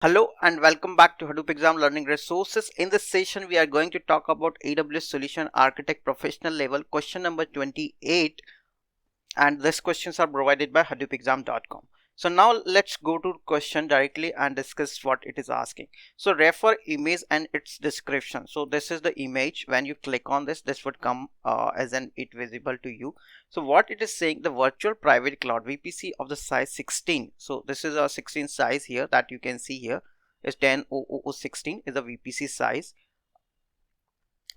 Hello and welcome back to Hadoop Exam Learning Resources. In this session, we are going to talk about AWS Solution Architect Professional Level question number 28, and these questions are provided by hadoopexam.com. So now let's go to question directly and discuss what it is asking. So refer image and its description. So this is the image. When you click on this would come as an it visible to you. So what it is saying, the virtual private cloud VPC of the size 16. So this is a 16 size here that you can see here is 10.0.0.16 is a VPC size,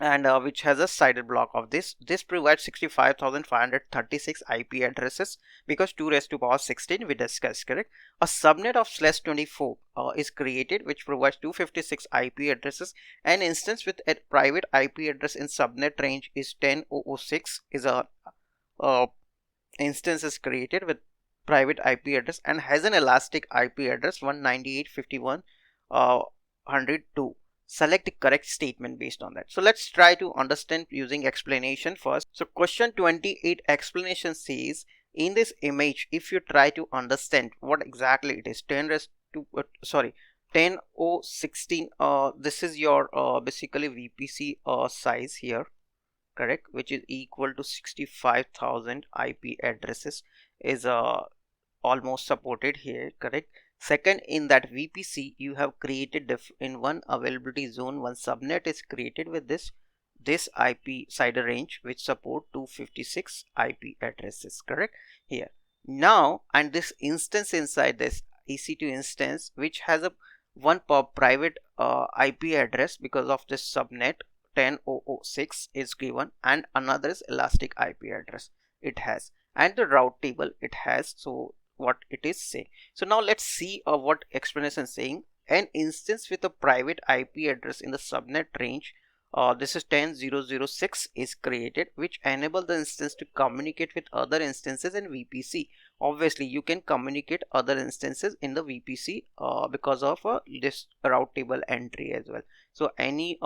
and which has a sided block of this provides 65,536 IP addresses because 2 raised to power 16 we discussed, correct. A subnet of /24 is created which provides 256 IP addresses. An instance with a private IP address in subnet range is 10.0.0.6 is a instance is created with private IP address and has an elastic IP address 198.51.102. Select the correct statement based on that. So let's try to understand using explanation first. So question 28 explanation says, in this image, if you try to understand what exactly it is, 10.0.16, this is your basically VPC size here, correct, which is equal to 65,000 IP addresses is almost supported here, correct. Second, in that VPC you have created in one availability zone, one subnet is created with this IP CIDR range which support 256 IP addresses, correct here. Now, and this instance inside this EC2 instance which has a one private IP address because of this subnet 10.0.0.6 is given, and another is elastic IP address it has, and the route table it has. So what it is saying, so now let's see what explanation is saying. An instance with a private IP address in the subnet range, this is 10.0.0.6 is created which enable the instance to communicate with other instances in VPC. Obviously you can communicate other instances in the VPC because of this route table entry as well. So any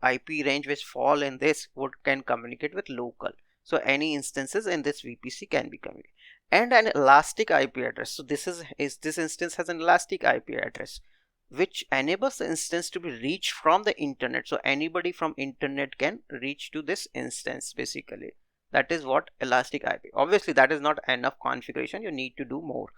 IP range which fall in this can communicate with local. So any instances in this VPC can be communicated. And an elastic IP address. So this instance has an elastic IP address which enables the instance to be reached from the internet. So anybody from internet can reach to this instance basically. That is what elastic IP. Obviously that is not enough configuration, you need to do more.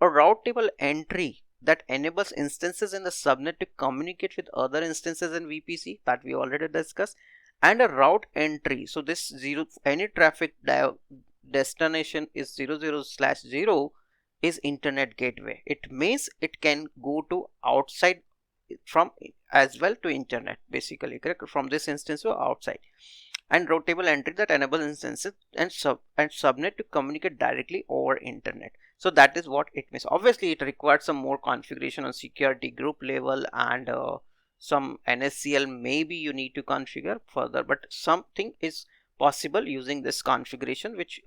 A route table entry that enables instances in the subnet to communicate with other instances in VPC that we already discussed. And a route entry, so this zero, any traffic destination is 00/0 is internet gateway. It means it can go to outside from as well to internet basically, correct, from this instance to outside. And route table entry that enable instances and subnet to communicate directly over internet. So that is what it means. Obviously it requires some more configuration on security group level, and some NSCL maybe you need to configure further, but something is possible using this configuration which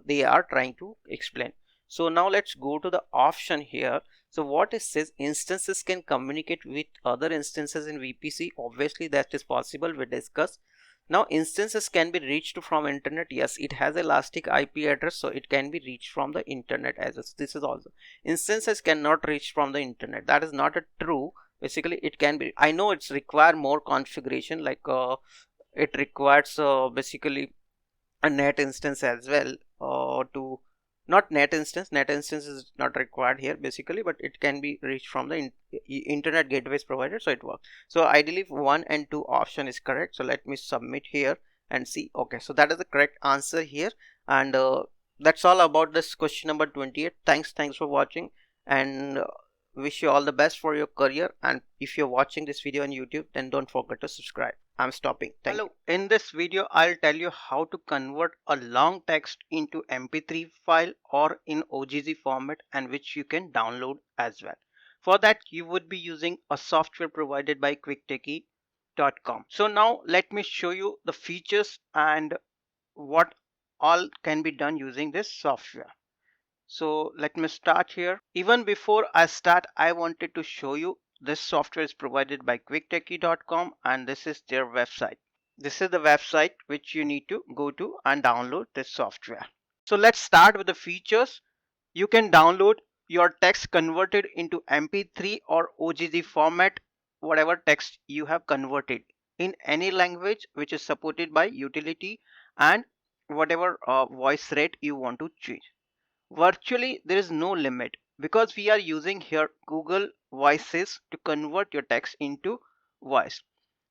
they are trying to explain. So now let's go to the option here. So what it says, instances can communicate with other instances in VPC. Obviously that is possible, we discussed. Now instances can be reached from internet. Yes, it has elastic IP address, so it can be reached from the internet as well. This is also instances cannot reach from the internet. That is not a true. Basically it can be. I know it's require more configuration, like it requires basically a net instance as well to not net instance is not required here basically, but it can be reached from the internet gateways provided, so it works. So I believe 1 and 2 option is correct. So let me submit here and see. Okay, so that is the correct answer here, and that's all about this question number 28. Thanks for watching, and wish you all the best for your career. And if you're watching this video on YouTube, then don't forget to subscribe. I'm stopping. Thank you. In this video, I'll tell you how to convert a long text into MP3 file or in OGZ format, and which you can download as well. For that, you would be using a software provided by quicktechie.com. So now let me show you the features and what all can be done using this software. So let me start here. Even before I start, I wanted to show you this software is provided by quicktechie.com, and this is their website. This is the website which you need to go to and download this software. So let's start with the features. You can download your text converted into MP3 or OGG format, whatever text you have converted in any language which is supported by utility, and whatever voice rate you want to change. Virtually there is no limit because we are using here Google Voices to convert your text into voice.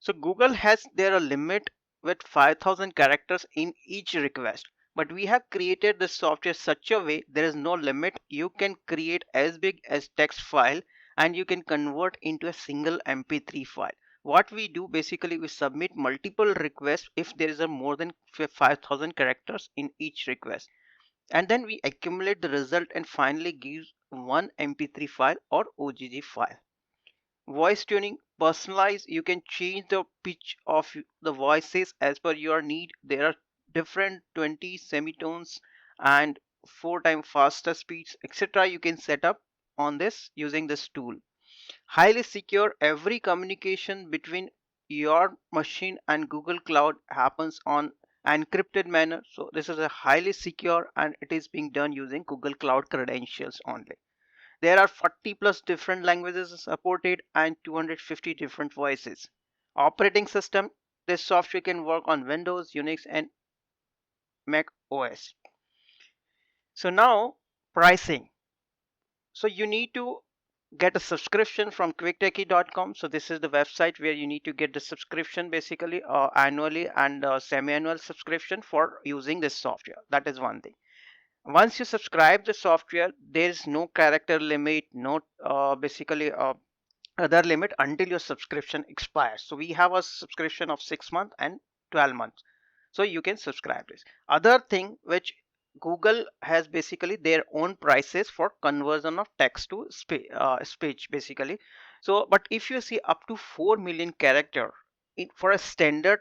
So Google has there a limit with 5000 characters in each request, but we have created the software such a way there is no limit. You can create as big as text file and you can convert into a single MP3 file. What we do basically, we submit multiple requests if there is a more than 5000 characters in each request, and then we accumulate the result and finally gives one MP3 file or OGG file. Voice tuning, personalize, you can change the pitch of the voices as per your need. There are different 20 semitones and 4 times faster speeds, etc. You can set up on this using this tool. Highly secure, every communication between your machine and Google Cloud happens on encrypted manner. So this is a highly secure and it is being done using Google Cloud credentials only. There are 40 plus different languages supported and 250 different voices. Operating system, this software can work on Windows, Unix and Mac OS. So now pricing. So you need to get a subscription from quicktechie.com. So this is the website where you need to get the subscription basically annually and semi-annual subscription for using this software. That is one thing. Once you subscribe the software, there is no character limit, no basically other limit until your subscription expires. So we have a subscription of 6 months and 12 months. So you can subscribe this. Other thing which Google has basically their own prices for conversion of text to speech basically. So but if you see up to 4 million character for a standard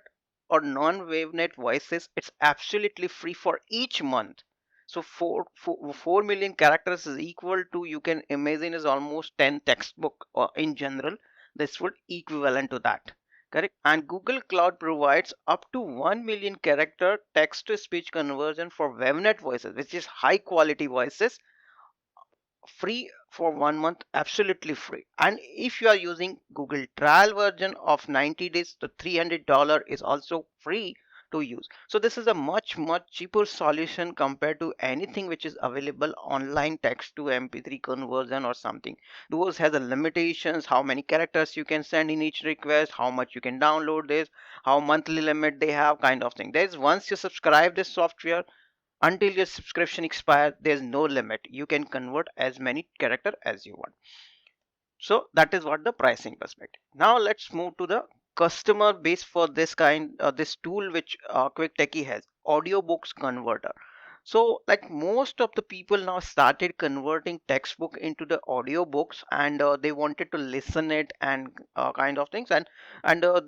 or non-wavenet voices, it's absolutely free for each month. So 4 million characters is equal to, you can imagine, is almost 10 textbook in general. This would equivalent to that, correct? And Google Cloud provides up to 1 million character text to speech conversion for webnet voices, which is high quality voices, free for 1 month, absolutely free. And if you are using Google trial version of 90 days, the $300 is also free to use. So this is a much cheaper solution compared to anything which is available online, text to MP3 conversion or something. Those has a limitations, how many characters you can send in each request, how much you can download this, how monthly limit they have, kind of thing. There's once you subscribe this software, until your subscription expires, there's no limit. You can convert as many character as you want. So that is what the pricing perspective. Now let's move to the customer base for this this tool which Quick Techie has, audiobooks converter. So like most of the people now started converting textbook into the audiobooks, and they wanted to listen it and kind of things, and